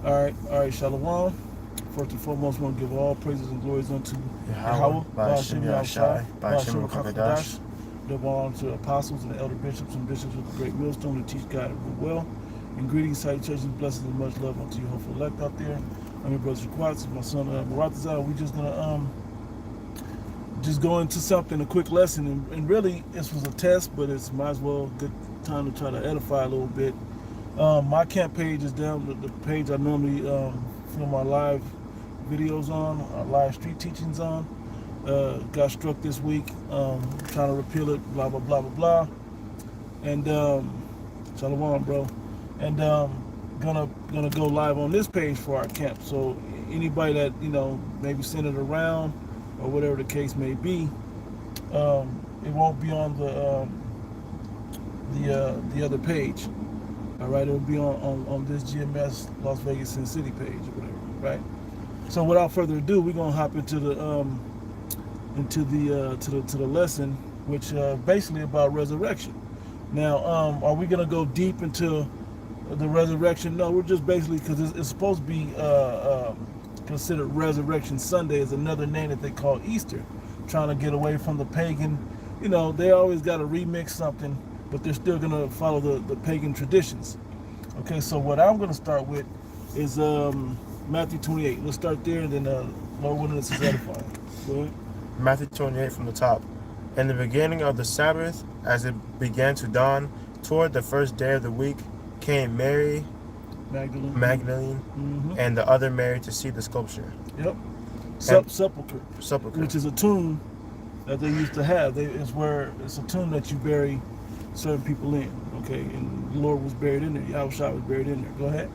All right, Shalom. First and foremost, we want to give all praises and glories unto Yahweh, Yahweh, Ba'ashem Ba'ashem Yahushai, Yahshai, Ba'ashem Ba'ashem Rukakadash. Kakadash. Double honor to apostles and elder bishops and bishops with the great millstone to teach God and well. And greetings, salutations, blessings, and much love unto you, hopeful elect out there. I'm your brother Shaquats, my son Maratazar. We're just gonna just go into something, a quick lesson, and really this was a test, but it's might as well good time to try to edify a little bit. My camp page is down, the page I normally film my live videos on, our live street teachings on. Got struck this week, trying to repeal it, blah, blah, blah, blah, blah. And shalom, bro. And gonna go live on this page for our camp. So anybody that, maybe send it around or whatever the case may be, it won't be on the other page. All right, it'll be on this GMS Las Vegas Sin City page or whatever, right? So without further ado, we're gonna hop into the to the lesson, which basically about resurrection. Now, are we gonna go deep into the resurrection? No, we're just basically because it's supposed to be considered Resurrection Sunday is another name that they call Easter, trying to get away from the pagan. They always got to remix something, but they're still gonna follow the pagan traditions. Okay, so what I'm gonna start with is Matthew 28. Let's start there, and then Lord willing, this is edifying. Go ahead. Matthew 28 from the top. In the beginning of the Sabbath, as it began to dawn, toward the first day of the week, came Mary Magdalene and the other Mary to see the sculpture. Yep. Sepulcher, which is a tomb that they used to have. It's a tomb that you bury certain people in. Okay, and the Lord was buried in there. Yahushua was buried in there. Go ahead.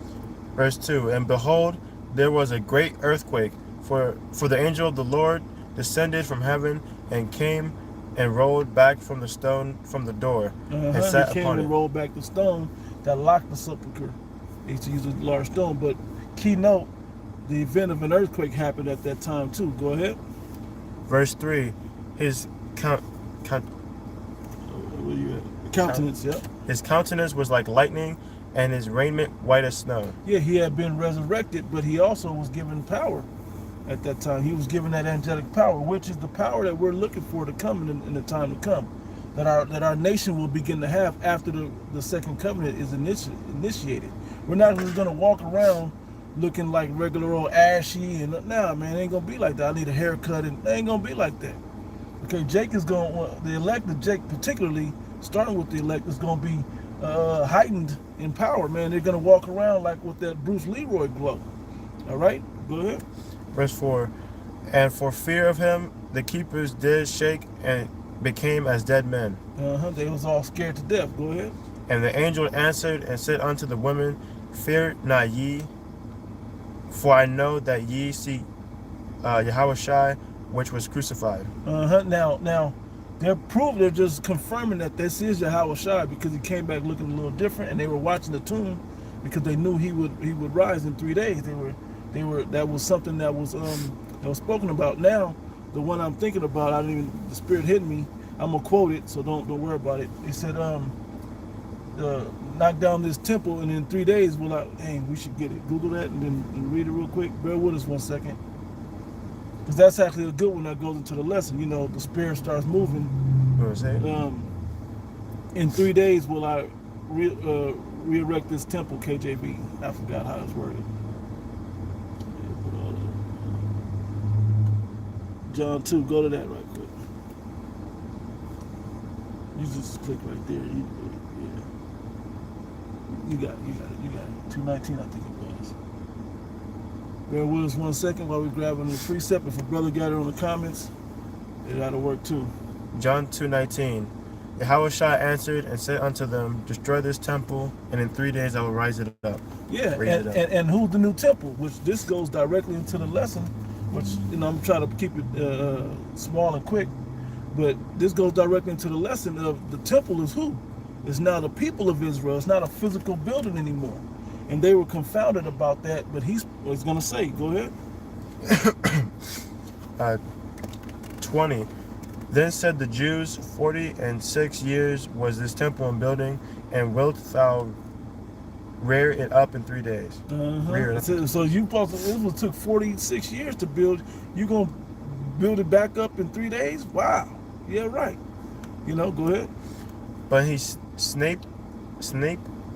Verse 2. And behold, there was a great earthquake, for the angel of the Lord descended from heaven and came and rolled back from the stone from the door and sat he came upon and it. rolled back the stone that locked the sepulcher. They used to use a large stone, but keynote, the event of an earthquake happened at that time too. Go ahead. Verse 3. His Where you at? Countenance, yeah. His countenance was like lightning, and his raiment white as snow. Yeah, he had been resurrected, but he also was given power at that time. He was given that angelic power, which is the power that we're looking for to come in the time to come, that our nation will begin to have after the second covenant is initiated. We're not just going to walk around looking like regular old ashy and nah, man, it ain't gonna be like that. I need a haircut, and it ain't gonna be like that. Okay, Jake is going. The elect of Jake, particularly starting with the elect, is going to be heightened in power. Man, they're going to walk around like with that Bruce Leroy glow. All right, go ahead. Verse 4. And for fear of him, the keepers did shake and became as dead men. They was all scared to death. Go ahead. And the angel answered and said unto the women, Fear not ye, for I know that ye seek Yahushua, which was crucified. Now, they're just confirming that this is Yahushua because he came back looking a little different, and they were watching the tomb because they knew he would rise in 3 days. That was something that was spoken about. Now, the one I'm thinking about, the Spirit hit me. I'm gonna quote it, so don't worry about it. He said, knock down this temple, and in 3 days, we should get it. Google that and read it real quick. Bear with us 1 second. Because that's actually a good one that goes into the lesson. The Spirit starts moving. What was it? In 3 days will I re-erect this temple, KJV. I forgot how it's worded. John 2, go to that right quick. You just click right there. You got it. 2:19, I think it was. Bear with us 1 second while we're grabbing the precept. If a brother got it on the comments, it ought to work too. John 2:19. Yahushua answered and said unto them, Destroy this temple, and in 3 days I will rise it up. Yeah, and who's the new temple? Which this goes directly into the lesson, which I'm trying to keep it small and quick, but this goes directly into the lesson of the temple is who? It's now the people of Israel. It's not a physical building anymore. And they were confounded about that, but he was going to say, go ahead. 20. Then said the Jews, 46 years was this temple in building, and wilt thou rear it up in 3 days. Rear it up. So you it took 46 years to build. You gonna build it back up in 3 days? Wow. Yeah, right. You know, go ahead. But he snake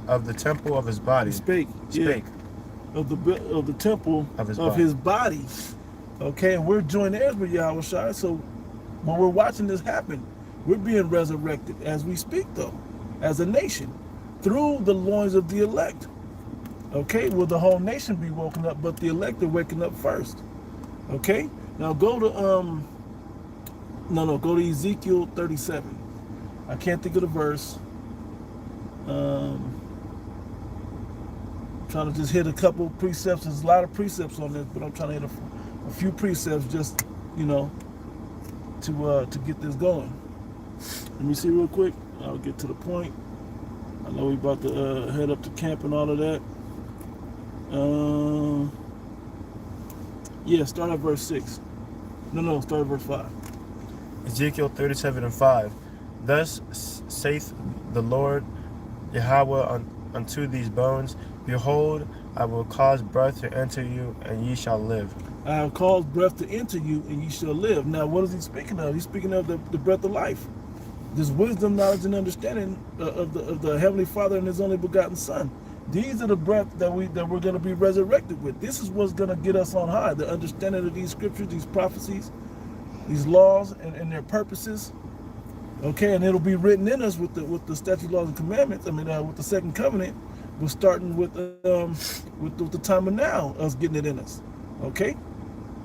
of the temple of his body. Spake. Yeah. Of the temple of his body. Okay, and we're joined heirs with Yahweh Shai. So when we're watching this happen, we're being resurrected as we speak, though, as a nation, through the loins of the elect. Okay, will the whole nation be woken up, but the elect are waking up first. Okay, now go to go to Ezekiel 37. I can't think of the verse. Trying to just hit a couple precepts. There's a lot of precepts on this, but I'm trying to hit a few precepts just, to get this going. Let me see real quick. I'll get to the point. I know we about to head up to camp and all of that. Start at verse 6. Start at verse 5. Ezekiel 37:5. Thus saith the Lord Yahweh unto these bones, Behold, I will cause breath to enter you, and ye shall live. I have caused breath to enter you, and ye shall live. Now, what is he speaking of? He's speaking of the breath of life. This wisdom, knowledge, and understanding of the Heavenly Father and His only begotten Son. These are the breath that we're going to be resurrected with. This is what's going to get us on high. The understanding of these scriptures, these prophecies, these laws, and their purposes. Okay, and it'll be written in us with the statute, laws, and commandments. With the second covenant, we're starting with the time of now, us getting it in us. Okay,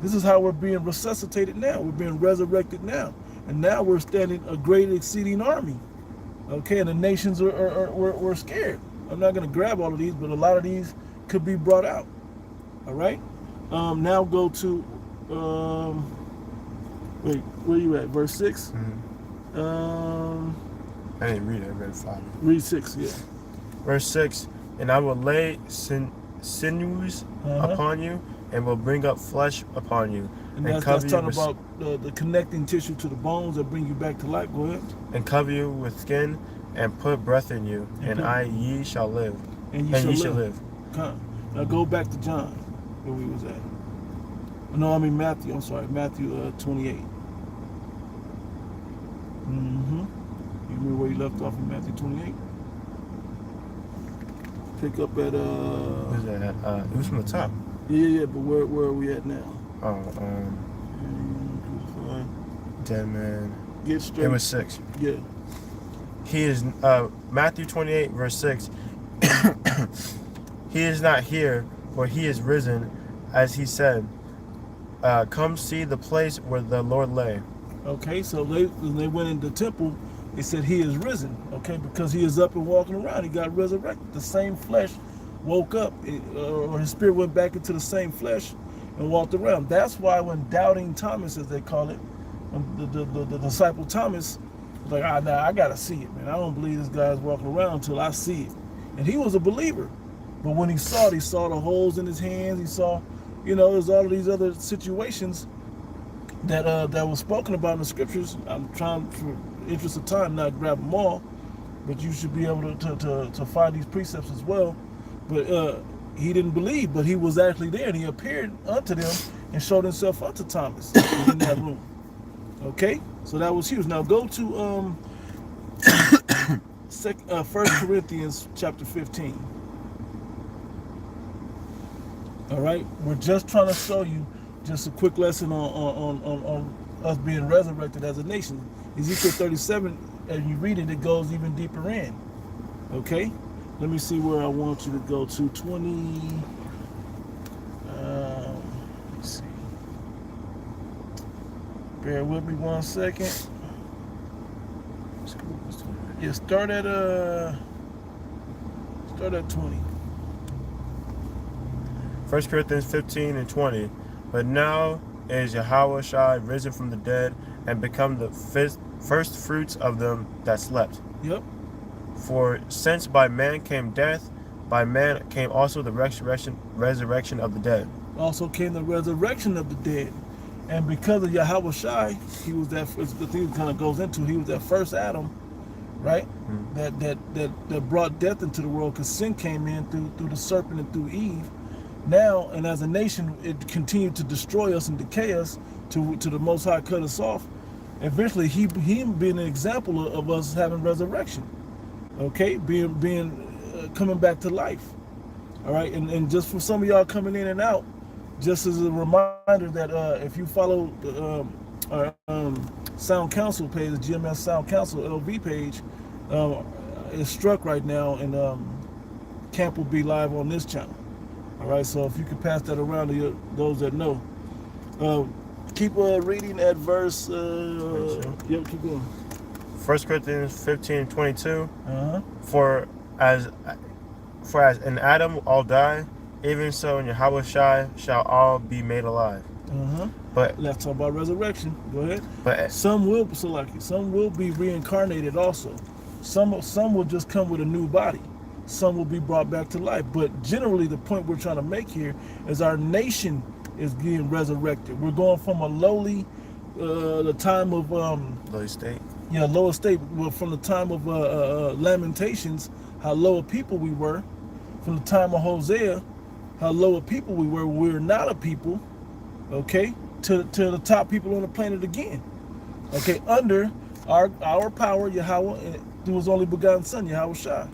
this is how we're being resuscitated now. We're being resurrected now, and now we're standing a great exceeding army. Okay, and the nations we're scared. I'm not going to grab all of these, but a lot of these could be brought out. All right, now go to wait, where you at? Verse 6. I didn't read it. I read 5. Read 6, yeah. Verse 6. And I will lay sinews upon you, and will bring up flesh upon you. And that's talking about the connecting tissue to the bones that bring you back to life. Go ahead. And cover you with skin, and put breath in you, ye shall live. And ye shall live. Now go back to John, where we was at. No, I mean Matthew. I'm sorry, Matthew 28. You remember where you left off in Matthew 28? Pick up at Where's that at? It was from the top. Yeah, but where are we at now? Dead man. Get straight. It was 6. Yeah. He is Matthew 28 verse 6. He is not here, for he is risen, as he said. Come see the place where the Lord lay. Okay, so when they went into the temple, they said he is risen. Okay, because he is up and walking around. He got resurrected. The same flesh woke up, or his spirit went back into the same flesh and walked around. That's why when doubting Thomas, as they call it, the disciple Thomas was like, I gotta see it, man. I don't believe this guy's walking around until I see it. And he was a believer. But when he saw it, he saw the holes in his hands. He saw, there's all of these other situations that was spoken about in the scriptures. I'm trying, for interest of time, not grab them all, but you should be able to find these precepts as well. But he didn't believe, but he was actually there, and he appeared unto them and showed himself unto Thomas in that room. Okay, so that was huge. Now go to 1 Corinthians chapter 15. All right, we're just trying to show you just a quick lesson on us being resurrected as a nation. Ezekiel 37, as you read it, it goes even deeper in. Okay, let me see where I want you to go to. 20. Let's see. Bear with me 1 second. Yeah, start at 20. 1 Corinthians 15 and 20. But now is Yahweh Shai risen from the dead, and become the first fruits of them that slept. Yep. For since by man came death, by man came also the resurrection of the dead. Also came the resurrection of the dead. And because of Yahweh Shai, he was that, the thing kind of goes into, he was that first Adam, right? That brought death into the world because sin came in through the serpent and through Eve. Now, and as a nation, it continued to destroy us and decay us to the Most High cut us off. Eventually, he being an example of us having resurrection, okay, coming back to life, all right. And just for some of y'all coming in and out, just as a reminder that if you follow our Sound Council page, the GMS Sound Council LV page, is struck right now, and camp will be live on this channel. All right, so if you could pass that around to those that know. Keep reading at verse. Yep, keep going. 1 Corinthians 15:22. For as in Adam all die, even so in Yahushua shall all be made alive. But let's talk about resurrection. Go ahead. But some will be reincarnated also. Some will just come with a new body. Some will be brought back to life. But generally, the point we're trying to make here is our nation is being resurrected. We're going from a lowly, the time of low state. Yeah, lower state. Well, from the time of Lamentations, how low a people we were. From the time of Hosea, how low a people we were. We're not a people, okay. To the top people on the planet again, okay. Under our power, Yahweh, through His only begotten Son, Yahushua.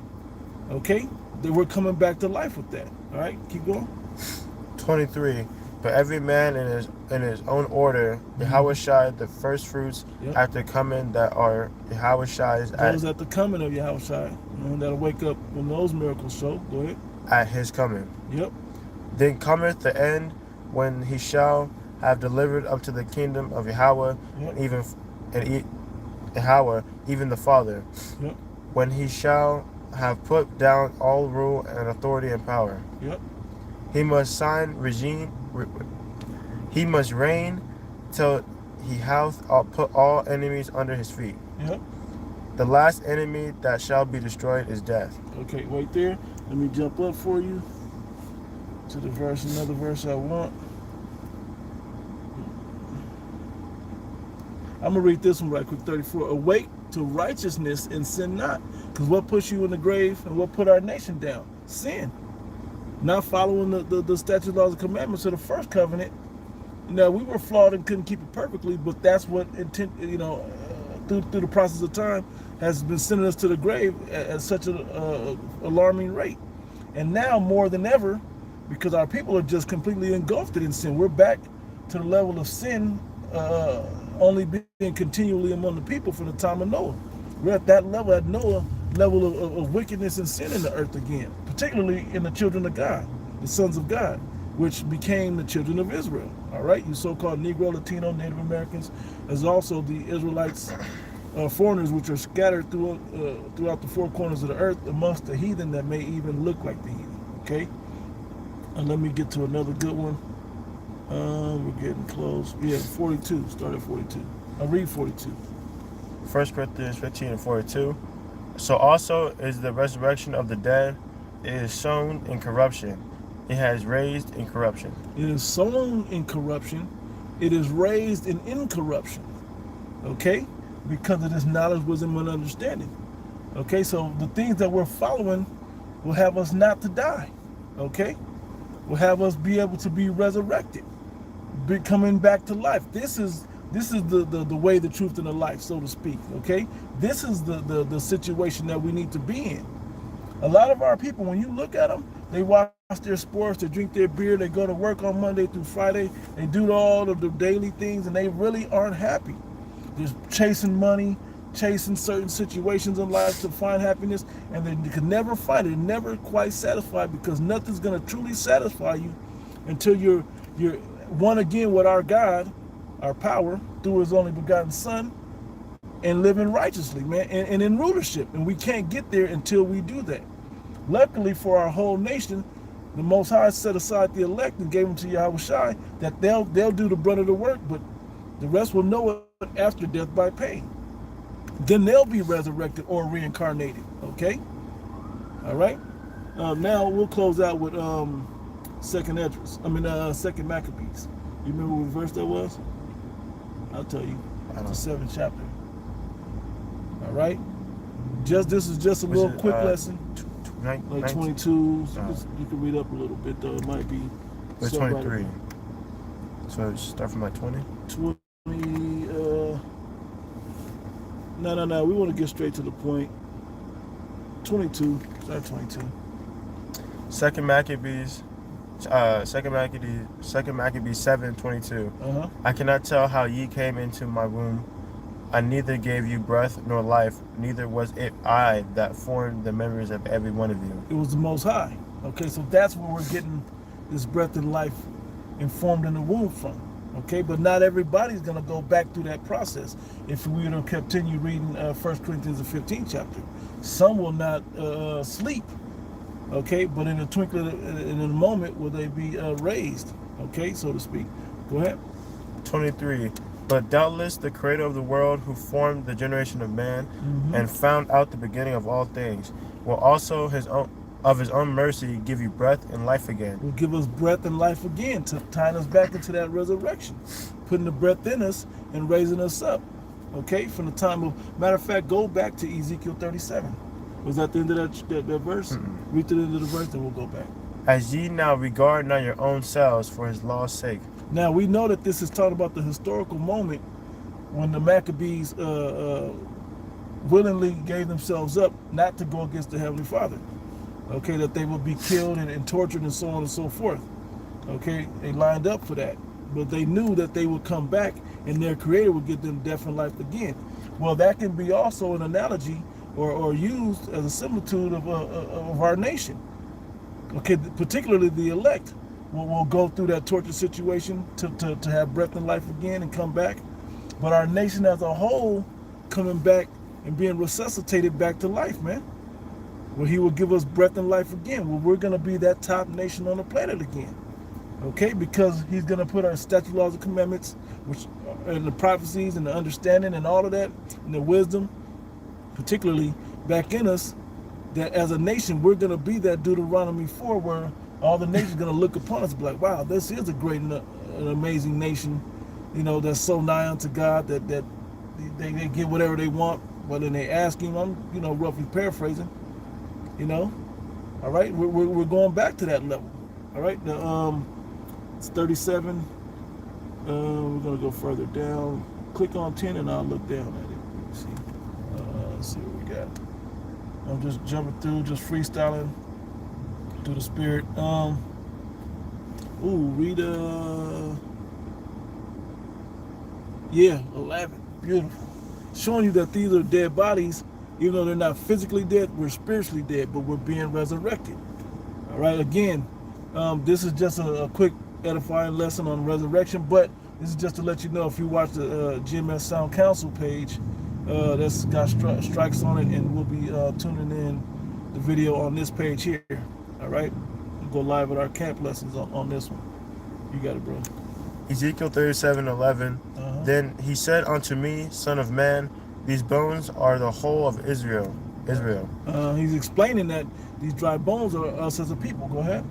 Okay, then we're coming back to life with that. All right, keep going. 23. But every man in his own order, Yahushua the first fruits after coming that are Yahushua's. Those at the coming of Yahushua, that'll wake up when those miracles show. Go ahead. At His coming. Yep. Then cometh the end when He shall have delivered up to the kingdom of Yahweh, Yahweh, even the Father. Yep. When He shall have put down all rule and authority and power. Yep. He must He must reign till He hath put all enemies under His feet. Yep. The last enemy that shall be destroyed is death. Okay, wait there. Let me jump up for you to the verse, another verse I want. I'm gonna read this one right quick. 34. Awake to righteousness and sin not. Because what puts you in the grave and what put our nation down? Sin. Not following the statutes, laws, and commandments of the first covenant. Now, we were flawed and couldn't keep it perfectly, but that's what through the process of time has been sending us to the grave at such an alarming rate. And now more than ever, because our people are just completely engulfed in sin, we're back to the level of sin only being continually among the people from the time of Noah. We're at that level, at Noah level of wickedness and sin in the earth again, particularly in the children of God, the sons of God, which became the children of Israel. All right, you so-called Negro, Latino, Native Americans, as also the Israelites, foreigners, which are scattered throughout the four corners of the earth amongst the heathen that may even look like the heathen. Okay, and let me get to another good one. We're getting close. Yeah, 42. Start at 42. I'll read 42. 1 Corinthians 15:42. So also is the resurrection of the dead. It is sown in corruption. It has raised in corruption. It is sown in corruption. It is raised in incorruption. Okay? Because of this knowledge, wisdom, and understanding. Okay? So the things that we're following will have us not to die. Okay? Will have us be able to be resurrected. Be coming back to life. This is the way, the truth, and the life, so to speak. Okay? This is the situation that we need to be in. A lot of our people, when you look at them, they watch their sports, they drink their beer, they go to work on Monday through Friday, they do all of the daily things, and they really aren't happy. Just chasing money, chasing certain situations in life to find happiness, and they can never find it, never quite satisfied, because nothing's going to truly satisfy you until you're one again with our God, our power, through His only begotten Son, and living righteously, man, and in rulership. And we can't get there until we do that. Luckily for our whole nation, the Most High set aside the elect and gave them to Yahushua, that they'll do the brunt of the work, but the rest will know it after death by pain. Then they'll be resurrected or reincarnated. Okay? All right? Now we'll close out with Second Maccabees. You remember what verse that was? I'll tell you. It's the 7th chapter. All right? This is just a little quick lesson. Like 22. You can read up a little bit though. It might be. It's 23. So start from like 20. 20. No. We want to get straight to the point. 22. Start 22. Second Maccabees 7:22. I cannot tell how ye came into my womb. I neither gave you breath nor life, neither was it I that formed the members of every one of you. It was the Most High. Okay, so that's where we're getting this breath and life informed in the womb from. Okay, but not everybody's going to go back through that process. If we were to continue reading 1 Corinthians, the 15th chapter, some will not sleep. Okay, but in a twinkling, in a moment, will they be raised? Okay, so to speak. Go ahead. 23. But doubtless the creator of the world, who formed the generation of man and found out the beginning of all things, will also of his own mercy give you breath and life again. Will give us breath and life again, to tying us back into that resurrection, putting the breath in us and raising us up. Okay, from the time of, matter of fact, go back to Ezekiel 37. Was that the end of that verse? Read to the end of the verse, then we'll go back. As ye now regard not your own selves for his law's sake. Now we know that this is talking about the historical moment when the Maccabees willingly gave themselves up not to go against the Heavenly Father. Okay, that they would be killed and tortured and so on and so forth. Okay, they lined up for that. But they knew that they would come back and their Creator would give them death and life again. Well, that can be also an analogy or used as a similitude of our nation. Okay, particularly the elect will go through that torture situation to have breath and life again and come back. But our nation as a whole coming back and being resuscitated back to life, man. Well, he will give us breath and life again. Well, we're going to be that top nation on the planet again. Okay, because he's going to put our statute, laws, and commandments, which and the prophecies and the understanding and all of that, and the wisdom, particularly back in us, that as a nation, we're going to be that Deuteronomy 4, where all the nations are going to look upon us and be like, wow, this is a great and an amazing nation, you know, that's so nigh unto God that they get whatever they want, but then they ask him. I'm, you know, roughly paraphrasing, you know. All right, we're going back to that level. All right, it's 37. We're going to go further down. Click on 10 and I'll look down at it. Let's see what we got. I'm just jumping through, just freestyling through the spirit. Read 11. Beautiful. Showing you that these are dead bodies, even though they're not physically dead, we're spiritually dead, but we're being resurrected. All right, again, this is just a quick edifying lesson on resurrection, but this is just to let you know, if you watch the GMS Sound Council page, that's got strikes on it, and we'll be tuning in the video on this page here. All right, we'll go live with our camp lessons on this one. You got it, bro. Ezekiel 37:11. Then he said unto me, Son of man, these bones are the whole of Israel. He's explaining that these dry bones are us as a people. Go ahead.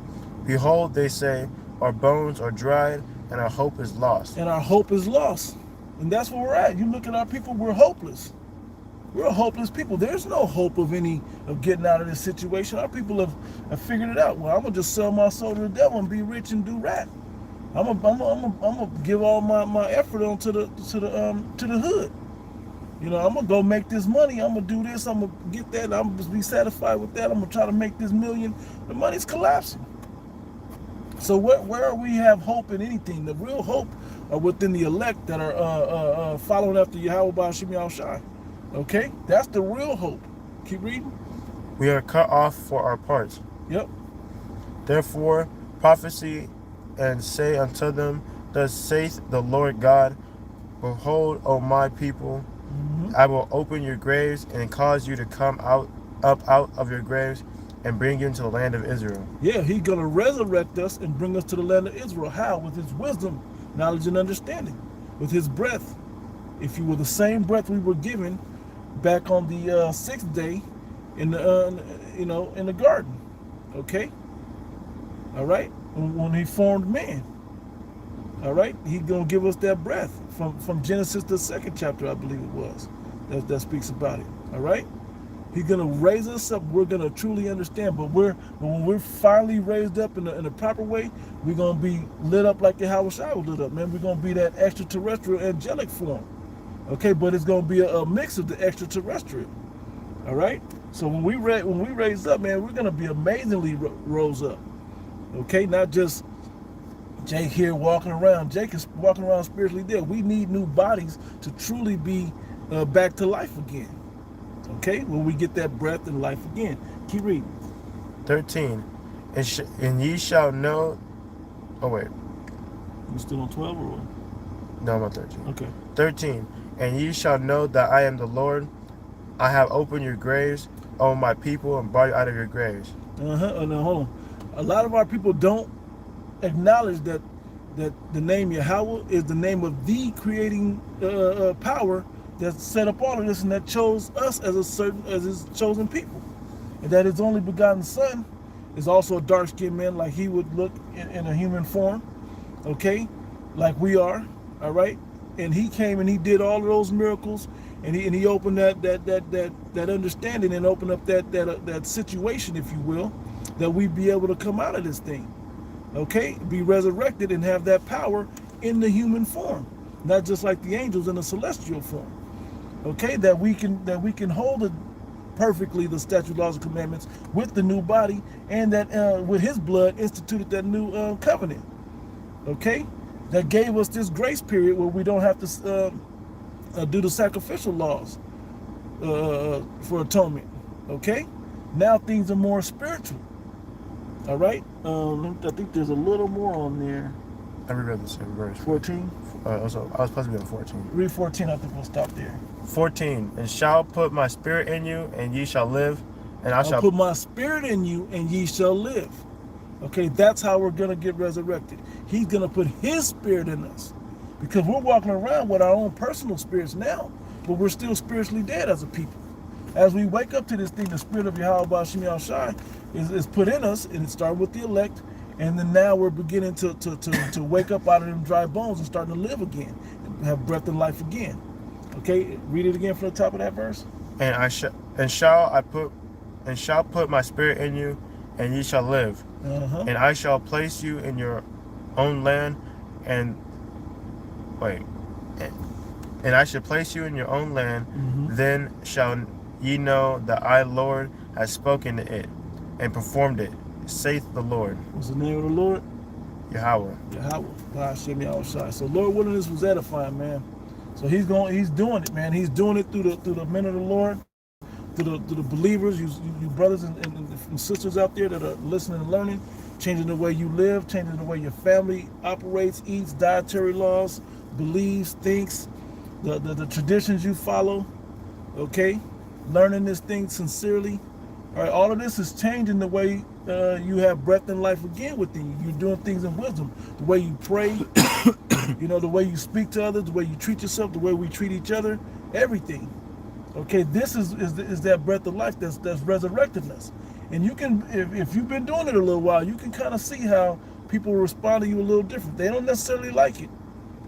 Behold, they say, our bones are dried, and our hope is lost. And our hope is lost. And that's where we're at. You look at our people, we're hopeless. We're a hopeless people. There's no hope of getting out of this situation. Our people have figured it out. Well, I'm gonna just sell my soul to the devil and be rich and do right. I'm gonna give all my effort onto the hood. You know, I'm gonna go make this money. I'm gonna do this. I'm gonna get that. I'm gonna be satisfied with that. I'm gonna try to make this million. The money's collapsing. So where we have hope in anything, the real hope are within the elect that are following after Yahweh Ba'ashim Yahushai. Okay, that's the real hope. Keep reading. We are cut off for our parts. Yep. Therefore prophesy and say unto them, thus saith the Lord God, behold, O my people, I will open your graves and cause you to come up out of your graves and bring you into the land of Israel. Yeah, he's going to resurrect us and bring us to the land of Israel. How? With his wisdom, knowledge, and understanding. With his breath. If you were the same breath we were given back on the 6th day in the in the garden. Okay? All right? When he formed man. All right? He's going to give us that breath from Genesis, the 2nd chapter, I believe it was, that speaks about it. All right? He's going to raise us up. We're going to truly understand. But when we're finally raised up in a proper way, we're going to be lit up like Yahweh Shai was lit up, man. We're going to be that extraterrestrial angelic form. Okay, but it's going to be a mix of the extraterrestrial. All right? So when we raise up, man, we're going to be amazingly rose up. Okay, not just Jake here walking around. Jake is walking around spiritually dead. We need new bodies to truly be back to life again. Okay, when we get that breath and life again. Keep reading. 13. And ye shall know. Oh, wait. You still on 12 or what? No, I'm on 13. Okay. 13. And ye shall know that I am the Lord. I have opened your graves, O my people, and brought you out of your graves. Oh, no, hold on. A lot of our people don't acknowledge that the name Yahweh is the name of the creating power that set up all of this and that chose us as his chosen people, and that his only begotten son is also a dark-skinned man, like he would look in a human form, okay, like we are, all right. And he came and he did all of those miracles, and he opened that understanding and opened up that situation, if you will, that we be able to come out of this thing, okay, be resurrected and have that power in the human form, not just like the angels in the celestial form. Okay, that we can hold it perfectly, the statute, laws, and commandments with the new body, and that with his blood instituted that new covenant. Okay, that gave us this grace period where we don't have to do the sacrificial laws for atonement. Okay, now things are more spiritual. All right, I think there's a little more on there. I reread the same verse. 14. I was supposed to be on 14. Read 14. I think we'll stop there. 14. And shall put my spirit in you, and ye shall live, and I shall put my spirit in you, and ye shall live. Okay, that's how we're gonna get resurrected. He's gonna put his spirit in us, because we're walking around with our own personal spirits now, but we're still spiritually dead as a people. As we wake up to this thing, the spirit of Yahweh Ba'ashem Yahushai is put in us, and it started with the elect, and then now we're beginning to wake up out of them dry bones and starting to live again, and have breath and life again. Okay, read it again from the top of that verse. And shall put my spirit in you, and ye shall live. And I shall place you in your own land, and I shall place you in your own land. Then shall ye know that I, Lord, has spoken it and performed it, saith the Lord. What's the name of the Lord? Yahweh. Yahweh. Ba'ashem Yahushai. So Lord willing, this was edifying, man. So he's doing it, man. He's doing it through the men of the Lord, to the believers, you brothers and sisters out there that are listening and learning, changing the way you live, changing the way your family operates, eats, dietary laws, believes, thinks, the traditions you follow, okay? Learning this thing sincerely. All right, all of this is changing the way you have breath and life again within you. You're doing things in wisdom. The way you pray, you know, the way you speak to others, the way you treat yourself, the way we treat each other, everything. Okay, this is that breath of life that's resurrecting us. And you can, if you've been doing it a little while, you can kind of see how people respond to you a little different. They don't necessarily like it,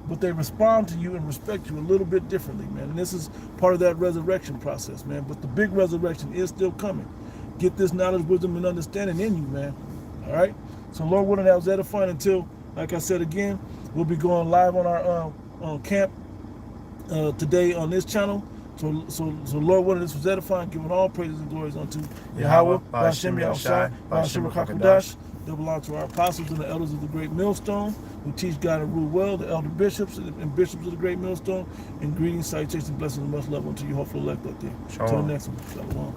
but they respond to you and respect you a little bit differently, man. And this is part of that resurrection process, man. But the big resurrection is still coming. Get this knowledge, wisdom, and understanding in you, man. All right? So Lord willing, that was edifying until, like I said again, we'll be going live on our on camp today on this channel. So Lord willing, this was edifying, giving all praises and glories unto Yahweh, Ba'ashem Yahushai, Ba'ashem Rakakadash. They belong to our apostles and the elders of the great millstone, who teach God and rule well, the elder bishops and bishops of the great millstone. And greetings, salutations, blessings, and much love unto you, hopeful elect out there. Until the next one. Shalom.